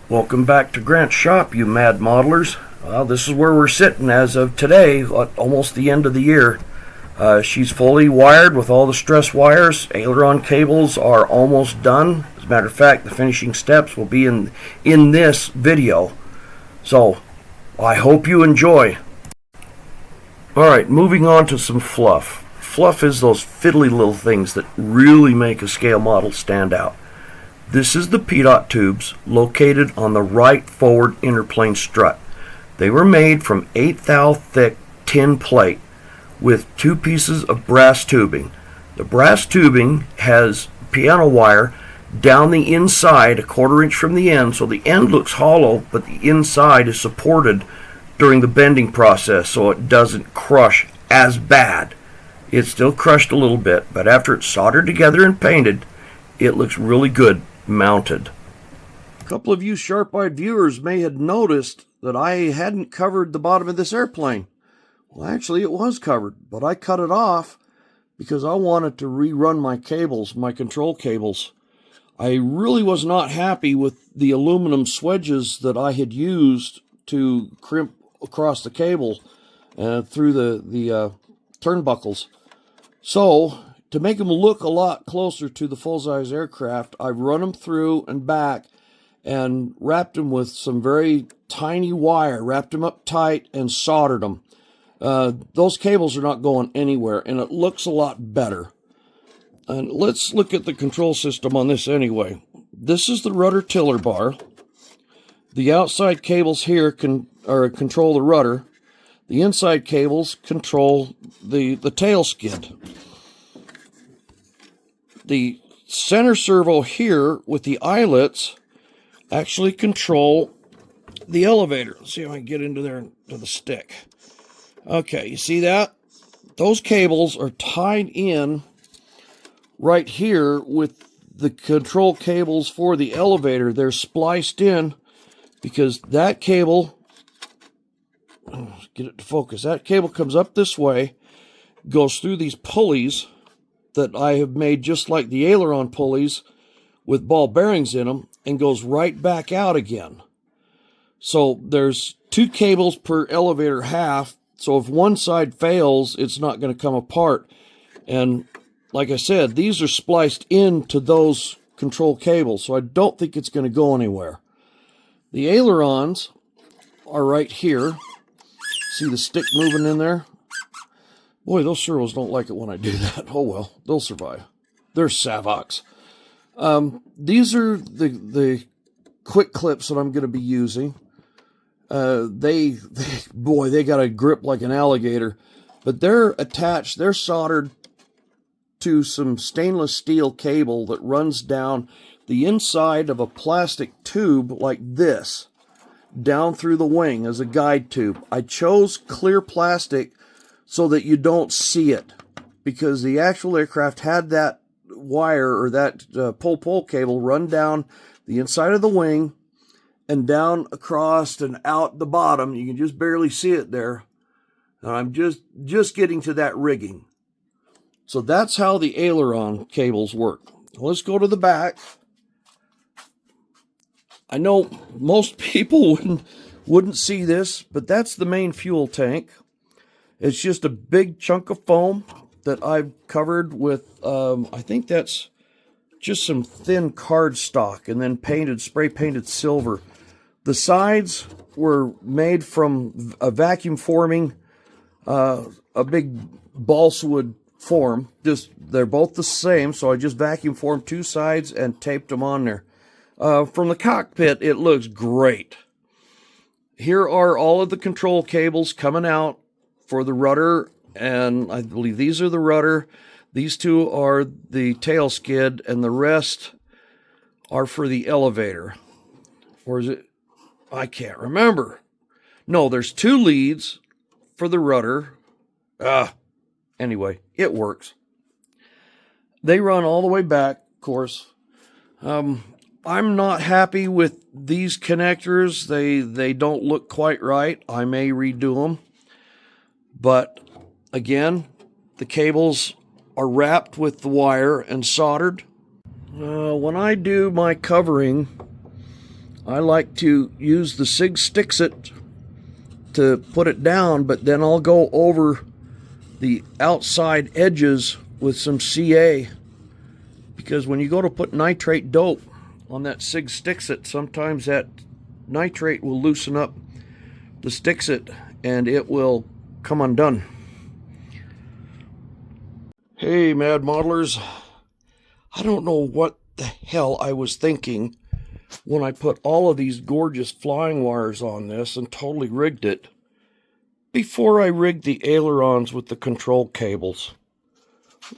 Welcome back to Grant's shop, you mad modelers. Well, this is where we're sitting as of today, almost the end of the year. She's fully wired with all the stress wires. Aileron cables are almost done. As a matter of fact, the finishing steps will be in this video. So, I hope you enjoy. Alright, moving on to some fluff. Fluff is those fiddly little things that really make a scale model stand out. This is the P-dot tubes located on the right forward interplane strut. They were made from 1/8 thou thick tin plate with 2 pieces of brass tubing. The brass tubing has piano wire down the inside, 1/4 inch from the end, so the end looks hollow, but the inside is supported during the bending process so it doesn't crush as bad. It's still crushed a little bit, but after it's soldered together and painted, it looks really good mounted. A couple of you sharp-eyed viewers may have noticed that I hadn't covered the bottom of this airplane. Well, actually it was covered, but I cut it off because I wanted to rerun my cables, my control cables. I really was not happy with the aluminum swedges that I had used to crimp across the cable through the turnbuckles. So, to make them look a lot closer to the full-size aircraft, I've run them through and back and wrapped them with some very tiny wire, wrapped them up tight and soldered them. Those cables are not going anywhere, and it looks a lot better. And let's look at the control system on this anyway. This is the rudder tiller bar. The outside cables here control the rudder. The inside cables control the tail skid. The center servo here with the eyelets actually control the elevator. Let's see if I can get into there to the stick. Okay, you see that? Those cables are tied in right here with the control cables for the elevator. They're spliced in because that cable, get it to focus, that cable comes up this way, goes through these pulleys that I have made just like the aileron pulleys with ball bearings in them, and goes right back out again. So there's 2 cables per elevator half, so if one side fails, it's not going to come apart. And like I said, these are spliced into those control cables, so I don't think it's going to go anywhere. The ailerons are right here. See the stick moving in there? Boy, those servos don't like it when I do that. Oh well, they'll survive. They're Savox. These are the quick clips that I'm going to be using. They got a grip like an alligator, but they're attached. They're soldered to some stainless steel cable that runs down the inside of a plastic tube like this, down through the wing as a guide tube. I chose clear plastic so that you don't see it, because the actual aircraft had that wire or that pole cable run down the inside of the wing and down across and out the bottom. You can just barely see it there. And I'm just getting to that rigging. So that's how the aileron cables work. Let's go to the back. I know most people wouldn't see this, but that's the main fuel tank. It's just a big chunk of foam that I've covered with, I think that's just some thin cardstock and then spray painted silver. The sides were made from a vacuum forming, a big balsa wood form. They're both the same, so I just vacuum formed 2 sides and taped them on there. From the cockpit, it looks great. Here are all of the control cables coming out for the rudder, and I believe these are the rudder. These 2 are the tail skid, and the rest are for the elevator. Or is it? I can't remember. No, there's 2 leads for the rudder. Anyway, it works. They run all the way back, of course. I'm not happy with these connectors. They don't look quite right. I may redo them. But again, the cables are wrapped with the wire and soldered. When I do my covering I like to use the Sig Stix-It to put it down, but then I'll go over the outside edges with some CA, because when you go to put nitrate dope on that Sig Stix-It, sometimes that nitrate will loosen up the Stix-It and it will come undone. Hey, Mad Modelers, I don't know what the hell I was thinking when I put all of these gorgeous flying wires on this and totally rigged it before I rigged the ailerons with the control cables.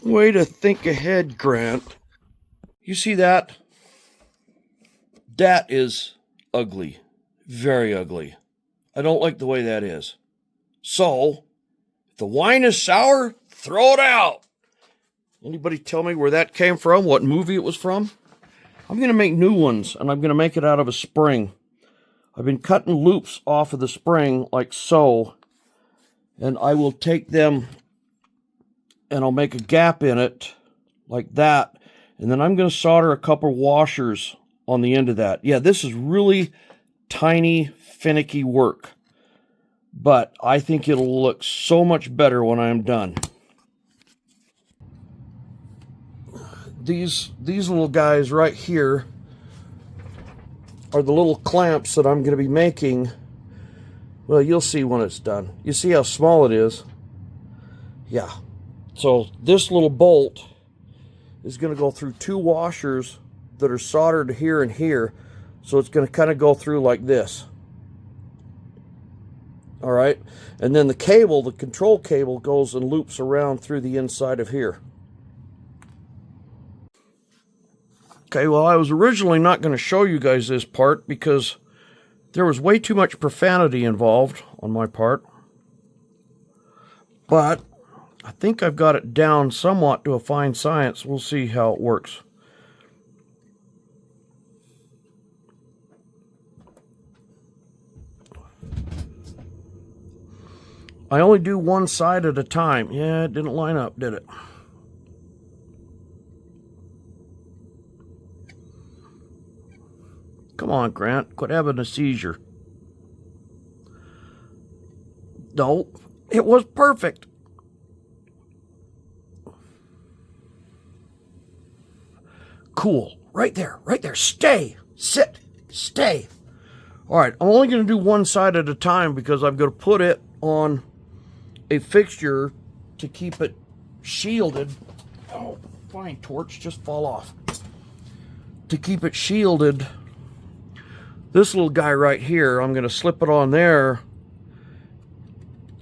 Way to think ahead, Grant. You see that? That is ugly. Very ugly. I don't like the way that is. So, if the wine is sour, throw it out. Anybody tell me where that came from? What movie it was from? I'm going to make new ones, and I'm going to make it out of a spring. I've been cutting loops off of the spring like so, and I will take them and I'll make a gap in it like that, and then I'm going to solder a couple washers on the end of that. Yeah, this is really tiny, finicky work, but I think it'll look so much better when I'm done. These little guys right here are the little clamps that I'm going to be making. Well, you'll see when it's done. You see how small it is? Yeah. So this little bolt is going to go through two washers that are soldered here and here. So it's going to kind of go through like this. All right. And then the cable, the control cable, goes and loops around through the inside of here. Okay, well, I was originally not going to show you guys this part because there was way too much profanity involved on my part. But I think I've got it down somewhat to a fine science. We'll see how it works. I only do one side at a time. Yeah, it didn't line up, did it? Come on, Grant. Quit having a seizure. No, it was perfect. Cool. Right there. Right there. Stay. Sit. Stay. All right. I'm only going to do one side at a time because I'm going to put it on a fixture to keep it shielded. Oh, fine, torch. Just fall off. To keep it shielded, this little guy right here, I'm going to slip it on there,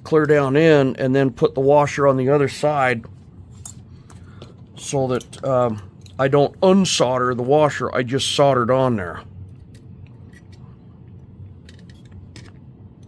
clear down in, and then put the washer on the other side so that I don't unsolder the washer. I just soldered on there.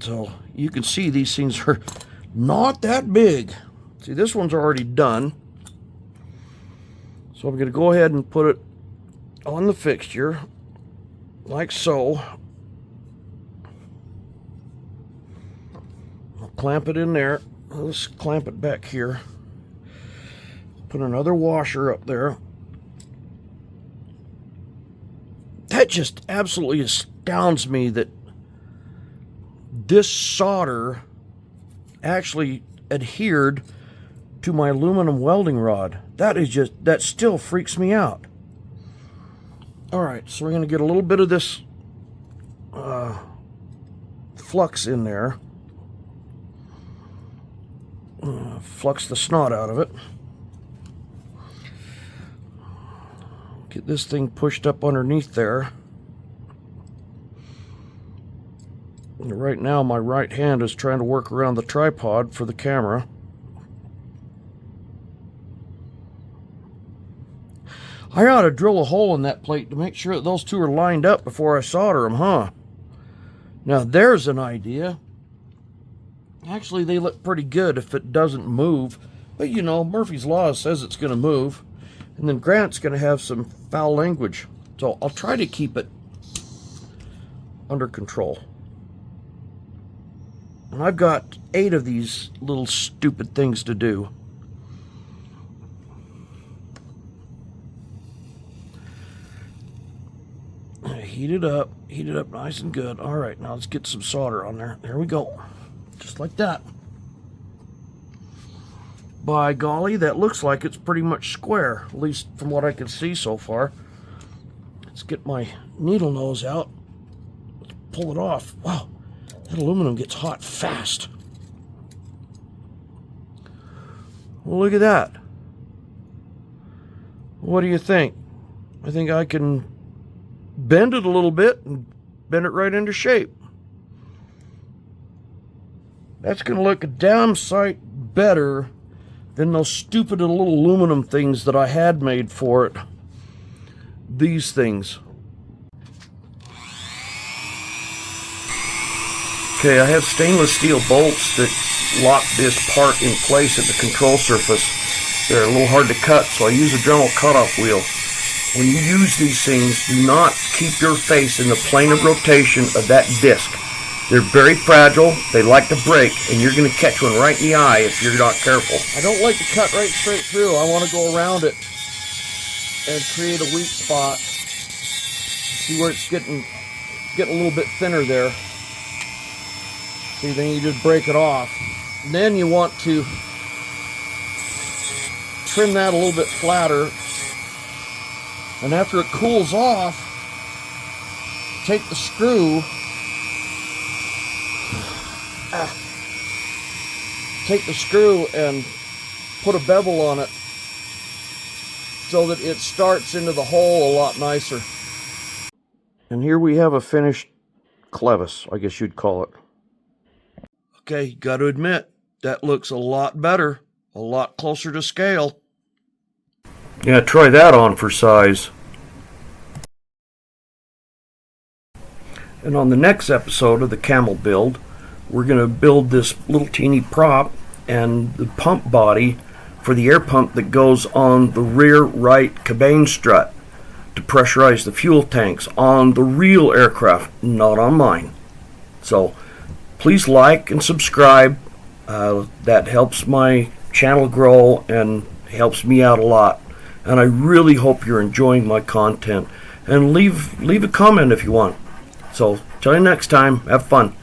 So you can see these things are not that big. See, this one's already done. So I'm going to go ahead and put it on the fixture. Like so. I'll clamp it in there. Let's clamp it back here. Put another washer up there. That just absolutely astounds me that this solder actually adhered to my aluminum welding rod. That still freaks me out. Alright, so we're going to get a little bit of this flux in there. Flux the snot out of it. Get this thing pushed up underneath there. And right now my right hand is trying to work around the tripod for the camera. I ought to drill a hole in that plate to make sure that those two are lined up before I solder them, huh? Now there's an idea. Actually, they look pretty good if it doesn't move. But you know, Murphy's Law says it's going to move. And then Grant's going to have some foul language. So I'll try to keep it under control. And I've got 8 of these little stupid things to do. Heat it up nice and good. All right, now let's get some solder on there. There we go. Just like that. By golly, that looks like it's pretty much square, at least from what I can see so far. Let's get my needle nose out. Let's pull it off. Wow, that aluminum gets hot fast. Well, look at that. What do you think? I think I can bend it a little bit and bend it right into shape. That's going to look a damn sight better than those stupid little aluminum things that I had made for it. These things. Okay, I have stainless steel bolts that lock this part in place at the control surface. They're a little hard to cut, so I use a Dremel cutoff wheel. When you use these things, do not keep your face in the plane of rotation of that disc. They're very fragile, they like to break, and you're going to catch one right in the eye if you're not careful. I don't like to cut right straight through. I want to go around it and create a weak spot. See where it's getting a little bit thinner there. See, then you just break it off. And then you want to trim that a little bit flatter. And after it cools off, take the screw, and put a bevel on it so that it starts into the hole a lot nicer. And here we have a finished clevis, I guess you'd call it. Okay, got to admit, that looks a lot better, a lot closer to scale. Yeah, try that on for size. And on the next episode of the Camel build, we're going to build this little teeny prop and the pump body for the air pump that goes on the rear right cabane strut to pressurize the fuel tanks on the real aircraft, not on mine. So please like and subscribe. That helps my channel grow and helps me out a lot. And I really hope you're enjoying my content. And leave a comment if you want. So till next time, have fun.